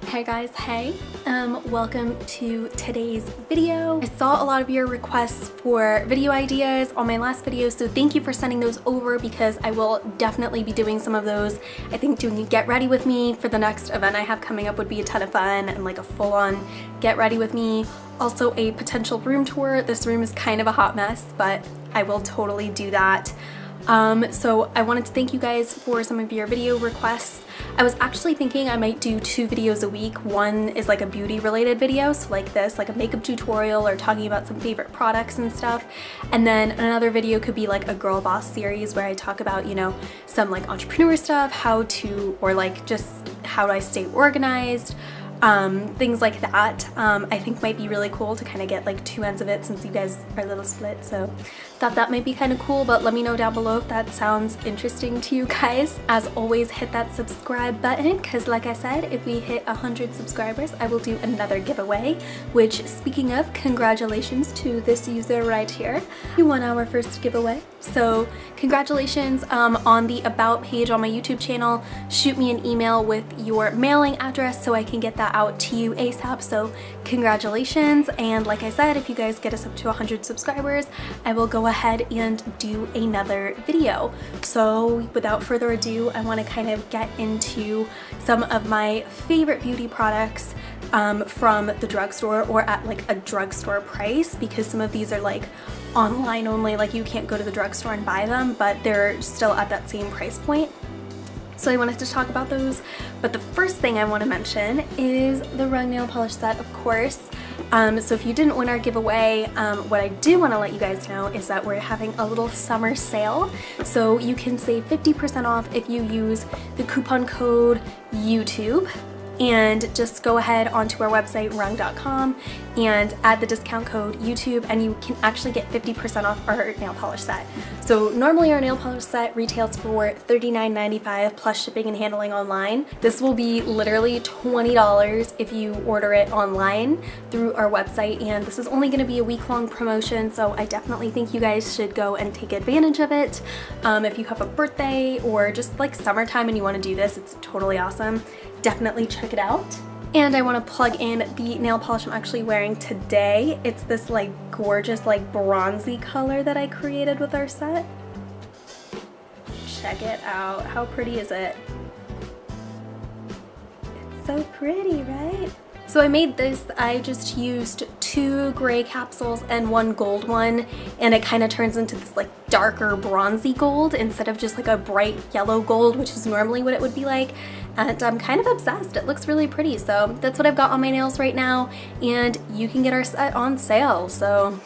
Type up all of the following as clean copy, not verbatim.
Hey guys, hey. Welcome to today's video. I saw a lot of your requests for video ideas on my last video, so thank you for sending those over because I will definitely be doing some of those. I think doing a get ready with me for the next event I have coming up would be a ton of fun, and like a full-on get ready with me. Also a potential room tour. This room is kind of a hot mess, but I will totally do that. So I wanted to thank you guys for some of your video requests. I was actually thinking I might do 2 videos a week. One is like a beauty related video, so like this, like a makeup tutorial or talking about some favorite products and stuff. And then another video could be like a girl boss series where I talk about, you know, some like entrepreneur stuff, or like just how do I stay organized, things like that. I think might be really cool to kind of get like 2 ends of it since you guys are a little split, so thought that might be kind of cool, but let me know down below if that sounds interesting to you guys. As always, hit that subscribe button because like I said, if we hit 100 subscribers, I will do another giveaway, which speaking of, congratulations to this user right here. You won our first giveaway. So congratulations on the about page on my YouTube channel. Shoot me an email with your mailing address so I can get that out to you ASAP. So congratulations, and like I said, if you guys get us up to 100 subscribers, I will go ahead and do another video. So without further ado, I want to kind of get into some of my favorite beauty products from the drugstore or at like a drugstore price, because some of these are like online only, like you can't go to the drugstore and buy them, but they're still at that same price point. So I wanted to talk about those, but the first thing I want to mention is the rug nail polish set, of course. So if you didn't win our giveaway, what I do want to let you guys know is that we're having a little summer sale. So you can save 50% off if you use the coupon code YouTube. And just go ahead onto our website, rung.com, and add the discount code YouTube, and you can actually get 50% off our nail polish set. So normally our nail polish set retails for $39.95 plus shipping and handling online. This will be literally $20 if you order it online through our website, and this is only going to be a week-long promotion, so I definitely think you guys should go and take advantage of it. If you have a birthday or just like summertime and you want to do this, it's totally awesome. Definitely check it out. And I want to plug in the nail polish I'm actually wearing today. It's this like gorgeous like bronzy color that I created with our set. Check it out. How pretty is it? It's so pretty, right? So I made this, I just used 2 gray capsules and 1 gold one, and it kind of turns into this like darker bronzy gold instead of just like a bright yellow gold, which is normally what it would be like. And I'm kind of obsessed. It looks really pretty. So that's what I've got on my nails right now, and you can get our set on sale. So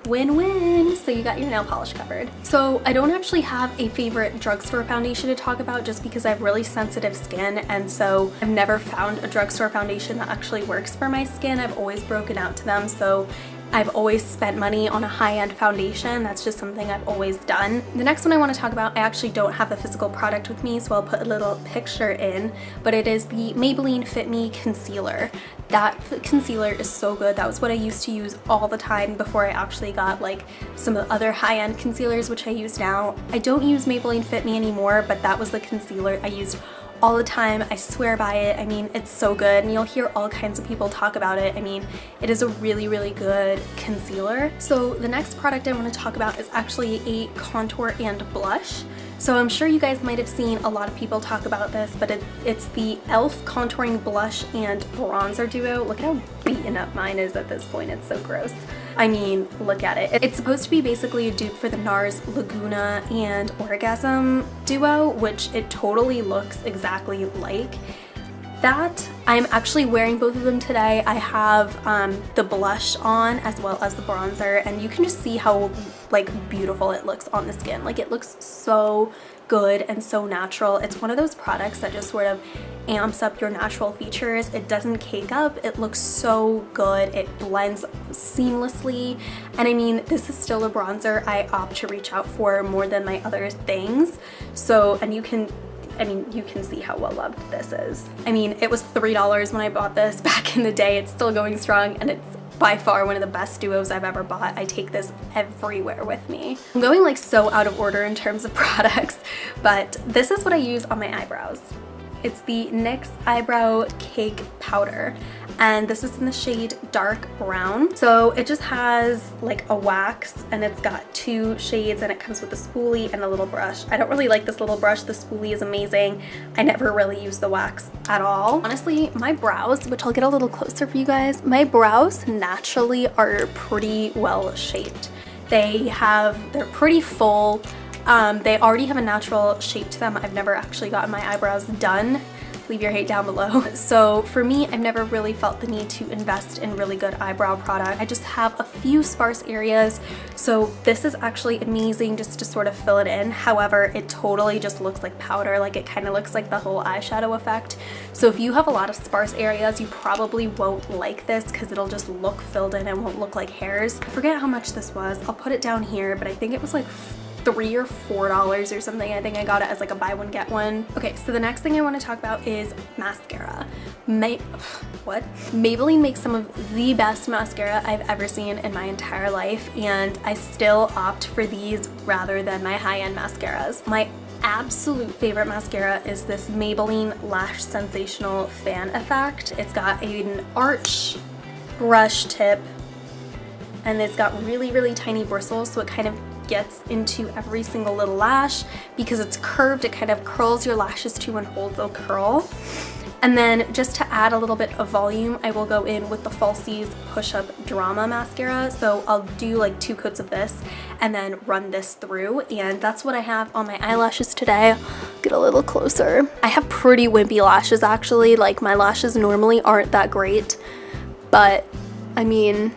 win-win. So you got your nail polish covered. So I don't actually have a favorite drugstore foundation to talk about just because I have really sensitive skin, and so I've never found a drugstore foundation that actually works for my skin. I've always broken out to them, so I've always spent money on a high-end foundation. That's just something I've always done. The next one I want to talk about, I actually don't have the physical product with me, so I'll put a little picture in, but it is the Maybelline Fit Me Concealer. That concealer is so good. That was what I used to use all the time before I actually got like some of the other high-end concealers, which I use now. I don't use Maybelline Fit Me anymore, but that was the concealer I used all the time. I swear by it. I mean, it's so good, and you'll hear all kinds of people talk about it. I mean, it is a really, really good concealer. So the next product I want to talk about is actually a contour and blush. So I'm sure you guys might have seen a lot of people talk about this, but it's the e.l.f. contouring blush and bronzer duo. Look how beaten up mine is at this point. It's so gross. I mean, look at it. It's supposed to be basically a dupe for the NARS Laguna and Orgasm duo, which it totally looks exactly like that. I'm actually wearing both of them today. I have the blush on as well as the bronzer, and you can just see how like beautiful it looks on the skin. Like, it looks so good and so natural. It's one of those products that just sort of amps up your natural features. It doesn't cake up. It looks so good. It blends seamlessly. And I mean, this is still a bronzer I opt to reach out for more than my other things. So, and you can see how well loved this is. I mean, it was $3 when I bought this back in the day. It's still going strong, and it's by far one of the best duos I've ever bought. I take this everywhere with me. I'm going like so out of order in terms of products, but this is what I use on my eyebrows. It's the NYX Eyebrow Cake Powder, and this is in the shade Dark Brown. So it just has like a wax, and it's got 2 shades, and it comes with a spoolie and a little brush. I don't really like this little brush. The spoolie is amazing. I never really use the wax at all. Honestly, my brows, which I'll get a little closer for you guys, my brows naturally are pretty well shaped. They're pretty full. They already have a natural shape to them. I've never actually gotten my eyebrows done. Leave your hate down below. So for me, I've never really felt the need to invest in really good eyebrow product. I just have a few sparse areas, so this is actually amazing just to sort of fill it in. However, it totally just looks like powder. Like, it kind of looks like the whole eyeshadow effect. So if you have a lot of sparse areas, you probably won't like this because it'll just look filled in and won't look like hairs. I forget how much this was. I'll put it down here, but I think it was like $3 or $4 or something. I think I got it as like a buy one get one. Okay, so the next thing I want to talk about is mascara. Maybelline makes some of the best mascara I've ever seen in my entire life, and I still opt for these rather than my high-end mascaras. My absolute favorite mascara is this Maybelline Lash Sensational Fan Effect. It's got an arch brush tip, and it's got really, really tiny bristles, so it kind of gets into every single little lash. Because it's curved, it kind of curls your lashes too and holds a curl. And then just to add a little bit of volume, I will go in with the Falsies Push Up Drama Mascara. So I'll do like 2 coats of this and then run this through, and that's what I have on my eyelashes today. Get a little closer. I have pretty wimpy lashes actually. Like, my lashes normally aren't that great, but I mean,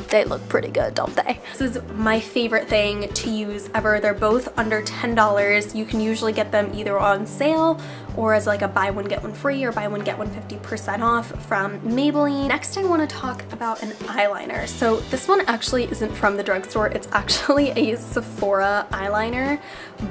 they look pretty good, don't they? This is my favorite thing to use ever. They're both under $10. You can usually get them either on sale or as like a buy one get one free or buy one get one 50% off from Maybelline. Next, I want to talk about an eyeliner. So this one actually isn't from the drugstore. It's actually a Sephora eyeliner,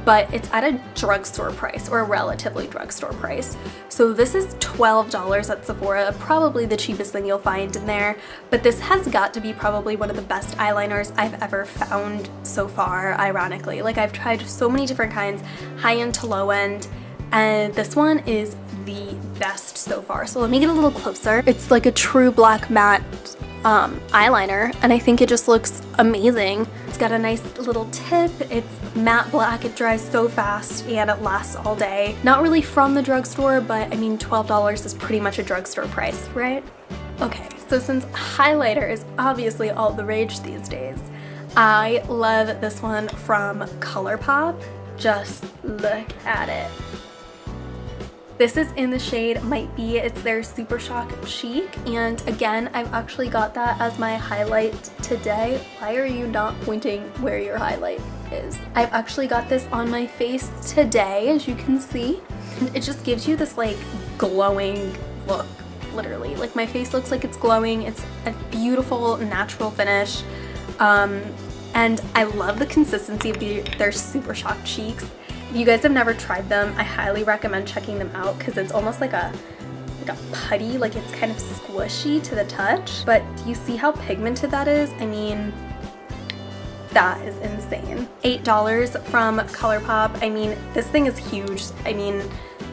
but it's at a drugstore price, or a relatively drugstore price. So this is $12 at Sephora, probably the cheapest thing you'll find in there, but this has got to be probably one of the best eyeliners I've ever found so far, ironically. Like, I've tried so many different kinds, high end to low end, and this one is the best so far. So let me get a little closer. It's like a true black matte eyeliner, and I think it just looks amazing. It's got a nice little tip. It's matte black. It dries so fast and it lasts all day. Not really from the drugstore, but I mean, $12 is pretty much a drugstore price, right? Okay, so since highlighter is obviously all the rage these days, I love this one from ColourPop. Just look at it. This is in the shade Might Be. It's their Super Shock Cheek, and again, I've actually got that as my highlight today. Why are you not pointing where your highlight is? I've actually got this on my face today, as you can see. It just gives you this like glowing look, literally. Like, my face looks like it's glowing. It's a beautiful natural finish, and I love the consistency of their Super Shock cheeks. If you guys have never tried them, I highly recommend checking them out because it's almost like a putty, like it's kind of squishy to the touch. But do you see how pigmented that is? I mean, that is insane. $8 from ColourPop. I mean, this thing is huge. I mean,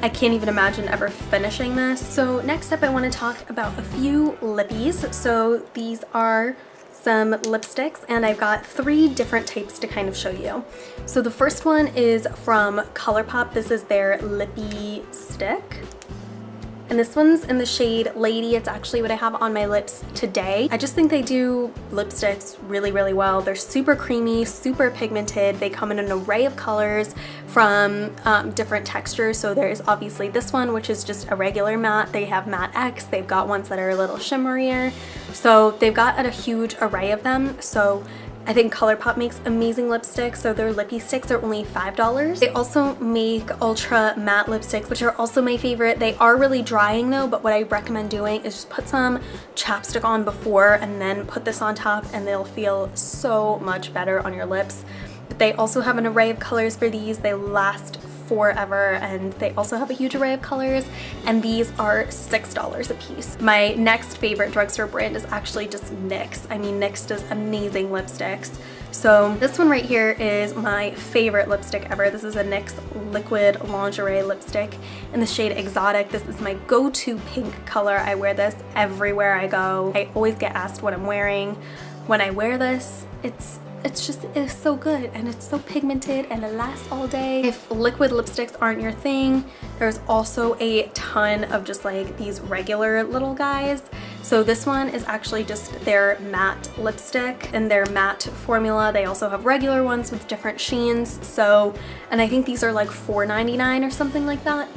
I can't even imagine ever finishing this. So next up, I want to talk about a few lippies. So these are some lipsticks, and I've got 3 different types to kind of show you. So the first one is from ColourPop. This is their lippy stick, and this one's in the shade Lady. It's actually what I have on my lips today. I just think they do lipsticks really, really well. They're super creamy, super pigmented. They come in an array of colors from different textures. So there's obviously this one, which is just a regular matte. They have matte X. They've got ones that are a little shimmerier. So they've got a huge array of them. So I think ColourPop makes amazing lipsticks, so their lippy sticks are only $5. They also make ultra matte lipsticks, which are also my favorite. They are really drying though, but what I recommend doing is just put some chapstick on before and then put this on top, and they'll feel so much better on your lips. But they also have an array of colors for these. They last forever, and they also have a huge array of colors, and these are $6 a piece. My next favorite drugstore brand is actually just NYX. I mean, NYX does amazing lipsticks. So this one right here is my favorite lipstick ever. This is a NYX liquid lingerie lipstick in the shade Exotic. This is my go-to pink color. I wear this everywhere I go. I always get asked what I'm wearing when I wear this. It's so good, and it's so pigmented, and it lasts all day. If liquid lipsticks aren't your thing, there's also a ton of just like these regular little guys. So this one is actually just their matte lipstick and their matte formula. They also have regular ones with different sheens. So, and I think these are like $4.99 or something like that.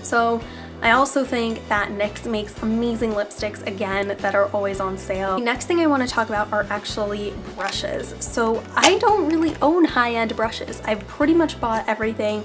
So I also think that NYX makes amazing lipsticks, again, that are always on sale. The next thing I want to talk about are actually brushes. So I don't really own high-end brushes. I've pretty much bought everything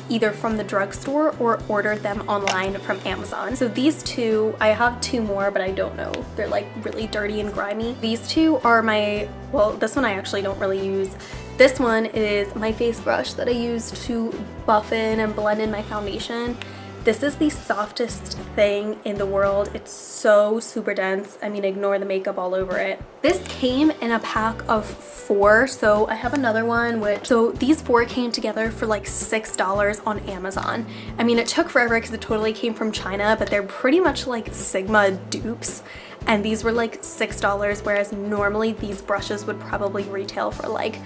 either from the drugstore or ordered them online from Amazon. So these two, I have two more, but I don't know. They're like really dirty and grimy. These two are my, well, this one I actually don't really use. This one is my face brush that I use to buff in and blend in my foundation. This is the softest thing in the world. It's so super dense. I mean, ignore the makeup all over it. This came in a pack of 4, so I have another one, so these 4 came together for like $6 on Amazon. I mean, it took forever because it totally came from China, but they're pretty much like Sigma dupes. And these were like $6, whereas normally these brushes would probably retail for like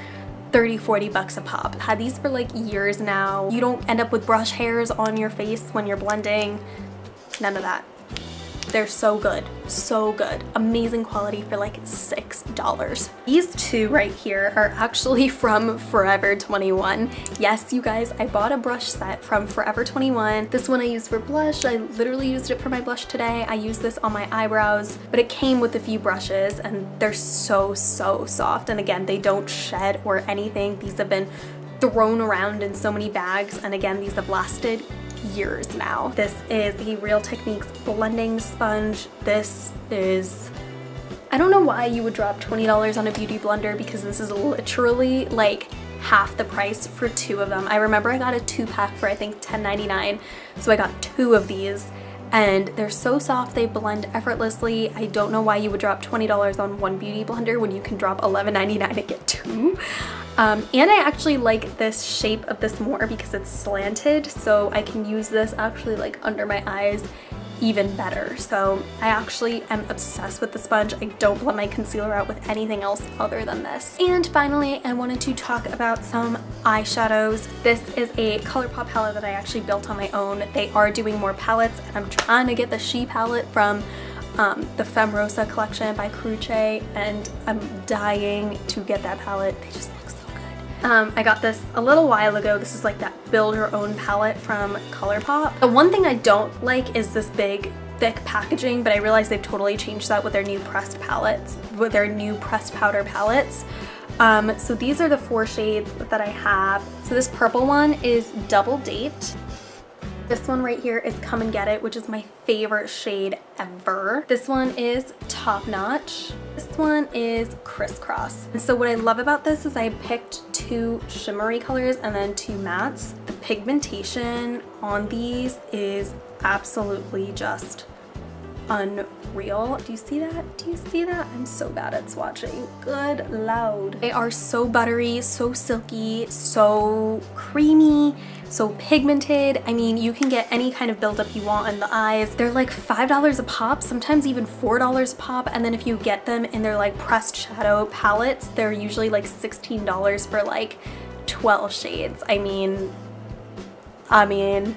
30-40 bucks a pop. Had these for like years now. You don't end up with brush hairs on your face when you're blending. None of that. They're so good, so good. Amazing quality for like $6. These two right here are actually from Forever 21. Yes, you guys, I bought a brush set from Forever 21. This one I use for blush. I literally used it for my blush today. I used this on my eyebrows, but it came with a few brushes and they're so soft. And again, they don't shed or anything. These have been thrown around in so many bags. And again, these have lasted years now. This is the Real Techniques blending sponge. This is, I don't know why you would drop $20 on a beauty blender, because this is literally like half the price for 2 of them. I remember I got a 2-pack for I think $10.99, so I got 2 of these and they're so soft, they blend effortlessly. I don't know why you would drop $20 on one beauty blender when you can drop $11.99 and get 2. And I actually like this shape of this more because it's slanted, so I can use this actually like under my eyes even better. So I actually am obsessed with the sponge. I don't blend my concealer out with anything else other than this. And finally, I wanted to talk about some eyeshadows. This is a ColourPop palette that I actually built on my own. They are doing more palettes, and I'm trying to get the She palette from the Femme Rosa collection by Cruce, and I'm dying to get that palette. They just look so good. I got this a little while ago. This is like that build your own palette from ColourPop. The one thing I don't like is this big thick packaging, but I realize they've totally changed that with their new pressed palettes, with their new pressed powder palettes. So these are the 4 shades that I have. So this purple one is Double Date. This one right here is Come and Get It, which is my favorite shade ever. This one is Top Notch. This one is Crisscross. And so what I love about this is I picked 2 shimmery colors and then 2 mattes. The pigmentation on these is absolutely just unreal. Do you see that? Do you see that? I'm so bad at swatching. Good loud. They are so buttery, so silky, so creamy, so pigmented. I mean, you can get any kind of buildup you want in the eyes. They're like $5 a pop, sometimes even $4 a pop. And then if you get them in their like pressed shadow palettes, they're usually like $16 for like 12 shades. I mean,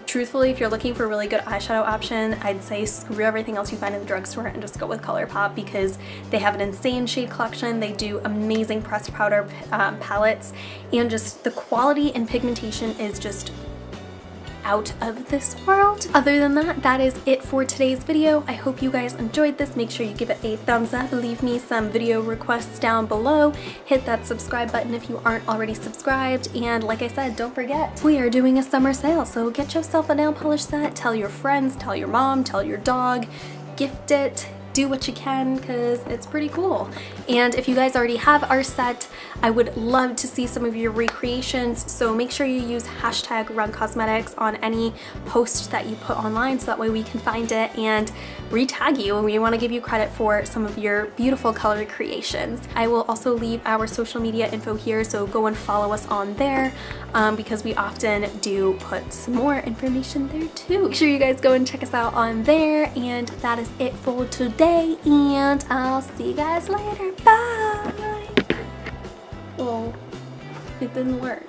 truthfully, if you're looking for a really good eyeshadow option, I'd say screw everything else you find in the drugstore and just go with ColourPop, because they have an insane shade collection. They do amazing pressed powder palettes, and just the quality and pigmentation is just out of this world. Other than that, that is it for today's video. I hope you guys enjoyed this. Make sure you give it a thumbs up, leave me some video requests down below, hit that subscribe button if you aren't already subscribed, and like I said, don't forget, we are doing a summer sale, so get yourself a nail polish set, tell your friends, tell your mom, tell your dog, gift it, do what you can because it's pretty cool. And if you guys already have our set, I would love to see some of your recreations, so make sure you use hashtag #RunCosmetics on any post that you put online so that way we can find it and re-tag you, and we want to give you credit for some of your beautiful color creations. I will also leave our social media info here, so go and follow us on there because we often do put some more information there too. Make sure you guys go and check us out on there, and that is it for today, and I'll see you guys later. Bye! Well, it didn't work.